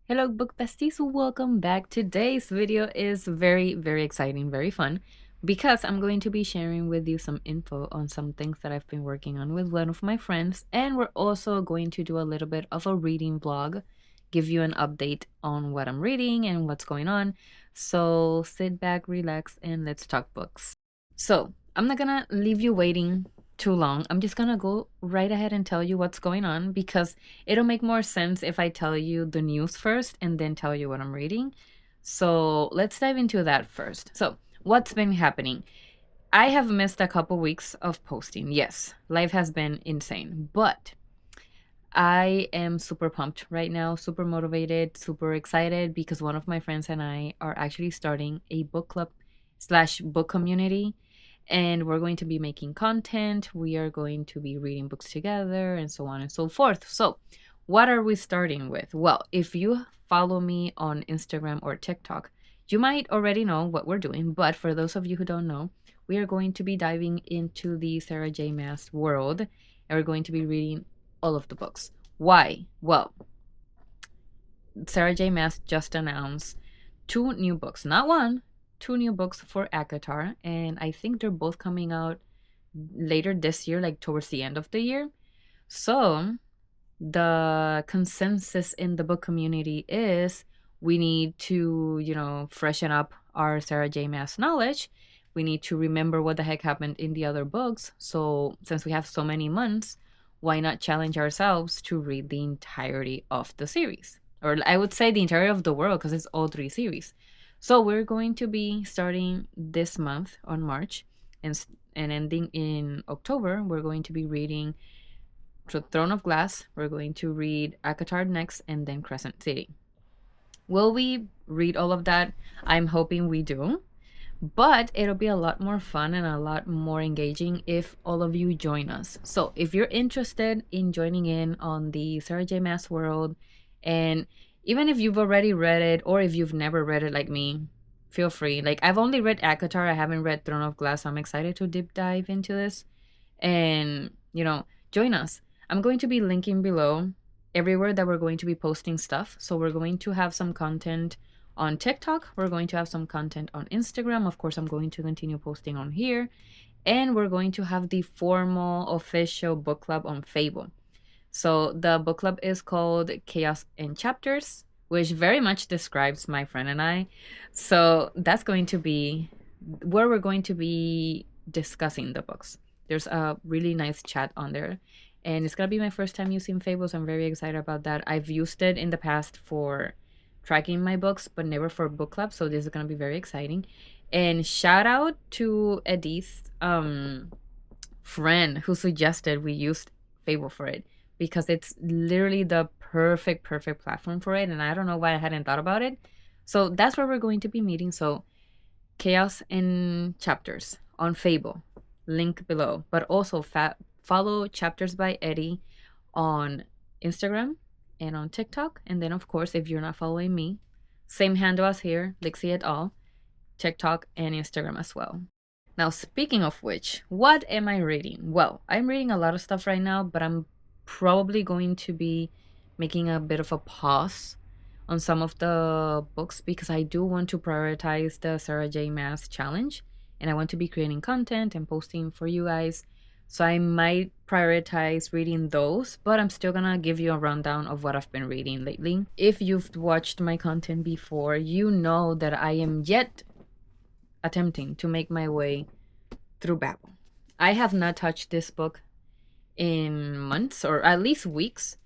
Hello book besties, welcome back. Today's video is very exciting, very fun, because I'm going to be sharing with you some info on some things that I've been working on with one of my friends, and we're also going to do a little bit of a reading vlog, give you an update on what I'm reading and what's going on. So sit back, relax, and let's talk books. So I'm not gonna leave you waiting too long. I'm just gonna go right ahead and tell you what's going on, because it'll make more sense if I tell you the news first and then tell you what I'm reading. So let's dive into that first. So what's been happening? I have missed a couple weeks of posting. Yes, life has been insane, but I am super pumped right now, super motivated, super excited, because one of my friends and I are actually starting a book club slash book community, and we're going to be making content. We are going to be reading books together and so on and so forth. So what are we starting with? Well, if you follow me on Instagram or TikTok, you might already know what we're doing, but for those of you who don't know, we are going to be diving into the Sarah J. Maas world, and we're going to be reading all of the books. Why? Well, Sarah J. Maas just announced two new books, not one, two new books for ACOTAR, and I think they're both coming out later this year, like towards the end of the year. So the consensus in the book community is we need to, freshen up our Sarah J. Maas knowledge. We need to remember what the heck happened in the other books. So since we have so many months, why not challenge ourselves to read the entirety of the series? Or I would say the entirety of the world, because it's all three series. So we're going to be starting this month on March and ending in October. We're going to be reading Throne of Glass. We're going to read ACOTAR next, and then Crescent City. Will we read all of that? I'm hoping we do. But it'll be a lot more fun and a lot more engaging if all of you join us. So if you're interested in joining in on the Sarah J. Maas world, and even if you've already read it or if you've never read it like me, feel free. Like, I've only read ACOTAR, I haven't read Throne of Glass, so I'm excited to deep dive into this. And, join us. I'm going to be linking below everywhere that we're going to be posting stuff. So we're going to have some content on TikTok. We're going to have some content on Instagram. Of course, I'm going to continue posting on here. And we're going to have the formal official book club on Fable. So the book club is called Chaos in Chapters, which very much describes my friend and I. So that's going to be where we're going to be discussing the books. There's a really nice chat on there. And it's going to be my first time using Fable, so I'm very excited about that. I've used it in the past for tracking my books, but never for book club, so this is going to be very exciting. And shout out to Edith, friend, who suggested we used Fable for it, because it's literally the perfect platform for it, and I don't know why I hadn't thought about it. So that's where we're going to be meeting. So Chaos in Chapters on Fable, link below. But also follow Chapters by Eddie on Instagram and on TikTok. And then, of course, if you're not following me, same handle as here, Lixie et al., TikTok and Instagram as well. Now, speaking of which, what am I reading? Well, I'm reading a lot of stuff right now, but I'm probably going to be making a bit of a pause on some of the books, because I do want to prioritize the Sarah J. Maas challenge, and I want to be creating content and posting for you guys. So I might prioritize reading those, but I'm still gonna give you a rundown of what I've been reading lately. If you've watched my content before, you know that I am yet attempting to make my way through Babel. I have not touched this book in months, or at least weeks,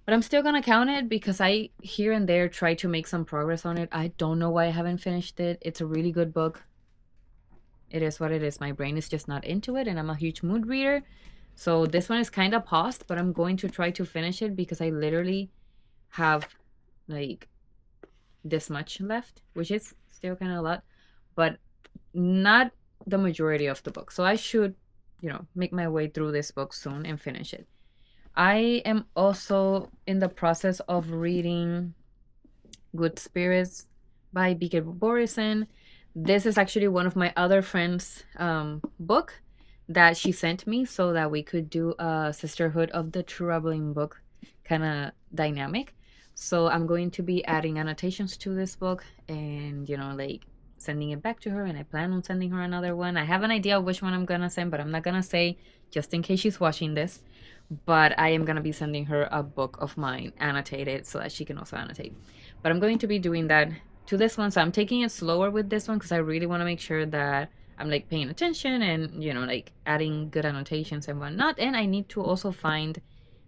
but I'm still gonna count it because I here and there try to make some progress on it. I don't know why I haven't finished it. It's a really good book. It is what it is. My brain is just not into it, and I'm a huge mood reader. So this one is kind of paused, but I'm going to try to finish it because I literally have like this much left, which is still kind of a lot, but not the majority of the book. So I should, make my way through this book soon and finish it. I am also in the process of reading Good Spirits by B.K. Borison. This is actually one of my other friends' book that she sent me so that we could do a Sisterhood of the Troubling Book kind of dynamic. So I'm going to be adding annotations to this book and, like sending it back to her. And I plan on sending her another one. I have an idea of which one I'm going to send, but I'm not going to say just in case she's watching this. But I am going to be sending her a book of mine annotated so that she can also annotate. But I'm going to be doing that to this one. So I'm taking it slower with this one because I really want to make sure that I'm like paying attention and, like adding good annotations and whatnot. And I need to also find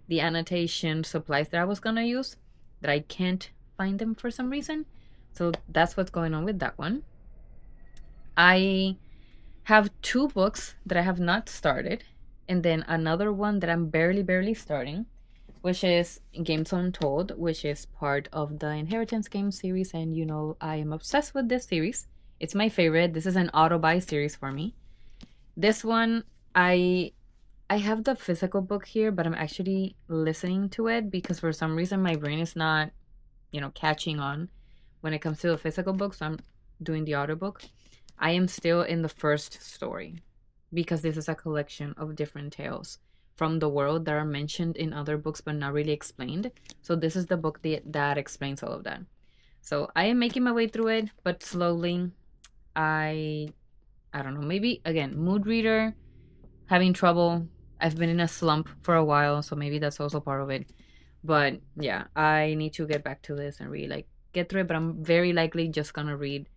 the annotation supplies that I was going to use that I can't find them for some reason. So that's what's going on with that one. I have 2 books that I have not started, and then another one that I'm barely starting, which is Games Untold, which is part of the Inheritance game series. And I am obsessed with this series. It's my favorite. This is an auto-buy series for me. This one, I have the physical book here, but I'm actually listening to it because for some reason my brain is not, catching on when it comes to the physical book. So I'm doing the audiobook. I am still in the first story because this is a collection of different tales from the world that are mentioned in other books but not really explained. So this is the book that explains all of that. So I am making my way through it, but slowly. I don't know, maybe again, mood reader, having trouble. I've been in a slump for a while, so maybe that's also part of it. But yeah, I need to get back to this and really like get through it, but I'm very likely just gonna read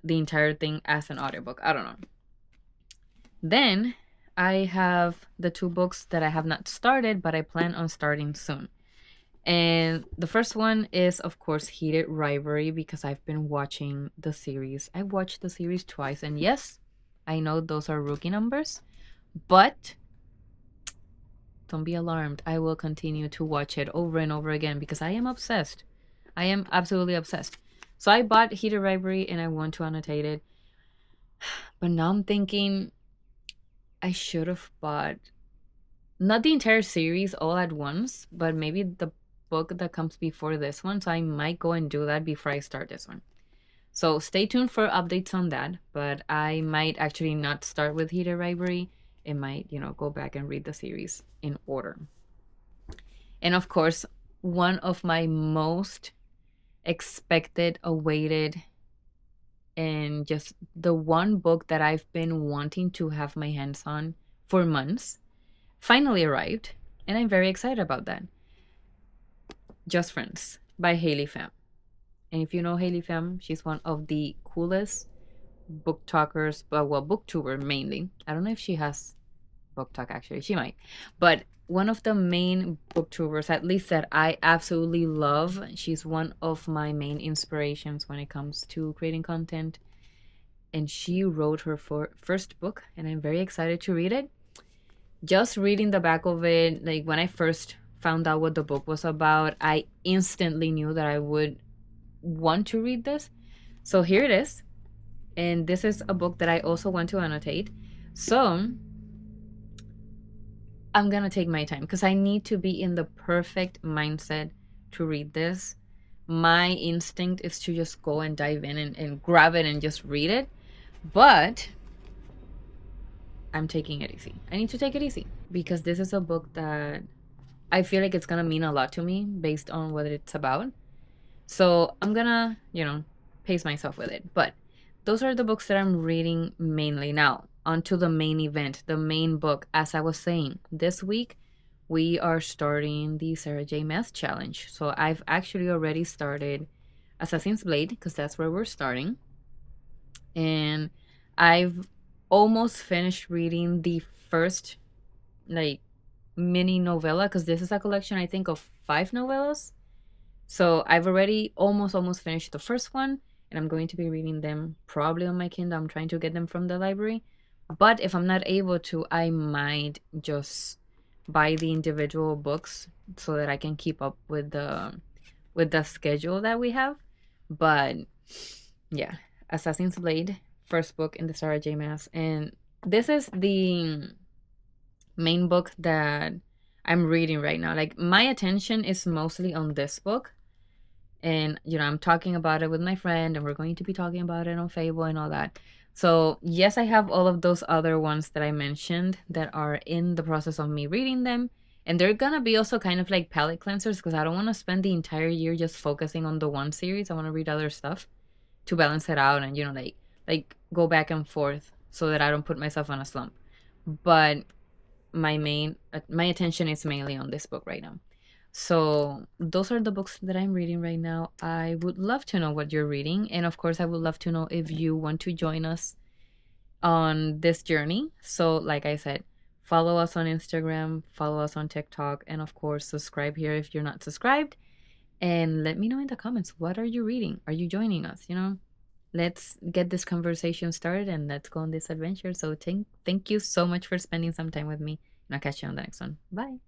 the entire thing as an audiobook. I don't know. Then I have the 2 books that I have not started, but I plan on starting soon. And the first one is, of course, Heated Rivalry, because I've been watching the series. I watched the series twice, and yes, I know those are rookie numbers, but don't be alarmed. I will continue to watch it over and over again because I am obsessed. I am absolutely obsessed. So I bought Heated Rivalry and I want to annotate it. But now I'm thinking I should have bought not the entire series all at once, but maybe the book that comes before this one. So I might go and do that before I start this one. So stay tuned for updates on that. But I might actually not start with Heated Rivalry. It might, go back and read the series in order. And of course, one of my most expected, awaited, and just the one book that I've been wanting to have my hands on for months finally arrived, and I'm very excited about that. Just Friends by Haley Pham. And if you know Haley Pham, she's one of the coolest book talkers, but booktuber mainly. I don't know if she has book talk actually, she might, but one of the main booktubers, at least that I absolutely love. She's one of my main inspirations when it comes to creating content, and she wrote her first book, and I'm very excited to read it. Just reading the back of it, like when I first found out what the book was about, I instantly knew that I would want to read this. So here it is, and this is a book that I also want to annotate. So I'm gonna take my time because I need to be in the perfect mindset to read this. My instinct is to just go and dive in and grab it and just read it, but I'm taking it easy. I need to take it easy because this is a book that I feel like it's gonna mean a lot to me based on what it's about. So I'm gonna, pace myself with it. But those are the books that I'm reading mainly now. Onto the main event, the main book. As I was saying, this week we are starting the Sarah J. Maas challenge. So I've actually already started Assassin's Blade because that's where we're starting. And I've almost finished reading the first mini novella because this is a collection, I think, of 5 novellas. So I've already almost finished the first one, and I'm going to be reading them probably on my Kindle. I'm trying to get them from the library. But if I'm not able to, I might just buy the individual books so that I can keep up with the schedule that we have. But yeah, Assassin's Blade, first book in the Sarah J. Maas. And this is the main book that I'm reading right now. Like, my attention is mostly on this book. And, I'm talking about it with my friend, and we're going to be talking about it on Fable and all that. So, yes, I have all of those other ones that I mentioned that are in the process of me reading them. And they're gonna be also kind of like palette cleansers because I don't want to spend the entire year just focusing on the one series. I want to read other stuff to balance it out and like go back and forth so that I don't put myself on a slump. But my attention is mainly on this book right now. So those are the books that I'm reading right now. I would love to know what you're reading, and of course I would love to know if you want to join us on this journey. So like I said, follow us on Instagram, follow us on TikTok, and of course subscribe here if you're not subscribed. And let me know in the comments, what are you reading? Are you joining us? Let's get this conversation started and let's go on this adventure. So thank you so much for spending some time with me, and I'll catch you on the next one. Bye.